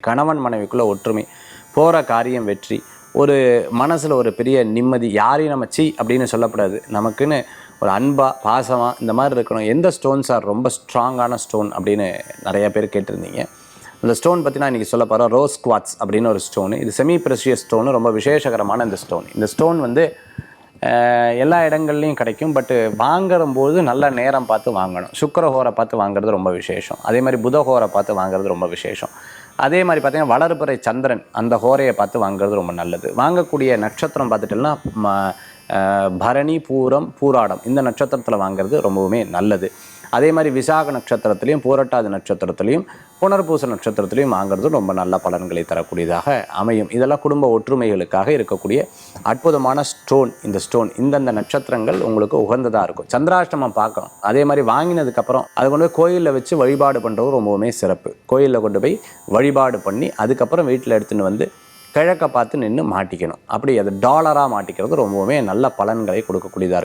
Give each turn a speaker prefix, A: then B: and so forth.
A: கணவன் மனைவிக்குள்ளே ஒற்றுமை, போகிற காரியம் வெற்றி, ஒரு மனசில் ஒரு பெரிய நிம்மதி, யாரையும் நம்ம அப்படின்னு சொல்லக்கூடாது, நமக்குன்னு ஒரு அன்பா பாசமாக இந்த மாதிரி இருக்கணும். எந்த ஸ்டோன்ஸ் ஆர் ரொம்ப ஸ்ட்ராங்கான ஸ்டோன் அப்படின்னு நிறைய பேர் கேட்டிருந்தீங்க. அந்த ஸ்டோன் பற்றி நான் இன்றைக்கி சொல்ல போகிறேன். ரோஸ் குவாட்ஸ் அப்படின்னு ஒரு ஸ்டோனு. இது செமி ப்ரெஷியஸ் ஸ்டோனு, ரொம்ப விசேஷகரமான இந்த ஸ்டோன். இந்த ஸ்டோன் வந்து எல்லா இடங்கள்லையும் கிடைக்கும். பட்டு வாங்கும்போது நல்ல நேரம் பார்த்து வாங்கணும். சுக்கிரஹோரை பார்த்து வாங்குறது ரொம்ப விசேஷம். அதே மாதிரி புதஹோரை பார்த்து வாங்குறது ரொம்ப விசேஷம். அதே மாதிரி பார்த்திங்கன்னா வளர்பிறை சந்திரன் அந்த ஹோரையை பார்த்து வாங்குறது ரொம்ப நல்லது. வாங்கக்கூடிய நட்சத்திரம் பார்த்துட்டோம்னா பரணி, பூரம், பூராடம் இந்த நட்சத்திரத்தில் வாங்குறது ரொம்பவுமே நல்லது. அதே மாதிரி விசாக நட்சத்திரத்துலேயும் பூரட்டாதி நட்சத்திரத்துலேயும் புனர்பூச நட்சத்திரத்துலேயும் வாங்குறது ரொம்ப நல்ல பலன்களை தரக்கூடியதாக அமையும். இதெல்லாம் குடும்ப ஒற்றுமைகளுக்காக இருக்கக்கூடிய அற்புதமான ஸ்டோன். இந்த ஸ்டோன் இந்தந்த நட்சத்திரங்கள் உங்களுக்கு உகந்ததாக இருக்கும். சந்திராஷ்டமம் பார்க்கணும். அதே மாதிரி வாங்கினதுக்கப்புறம் அதை கொண்டு போய் கோயிலில் வச்சு வழிபாடு பண்ணுறது ரொம்பவுமே சிறப்பு. கோயிலில் கொண்டு போய் வழிபாடு பண்ணி அதுக்கப்புறம் வீட்டில் எடுத்துன்னு வந்து கிழக்க பார்த்து நின்று மாட்டிக்கணும். அப்படி அது டாலராக மாட்டிக்கிறது ரொம்பவுமே நல்ல பலன்களை கொடுக்கக்கூடியதாக இருக்கும்.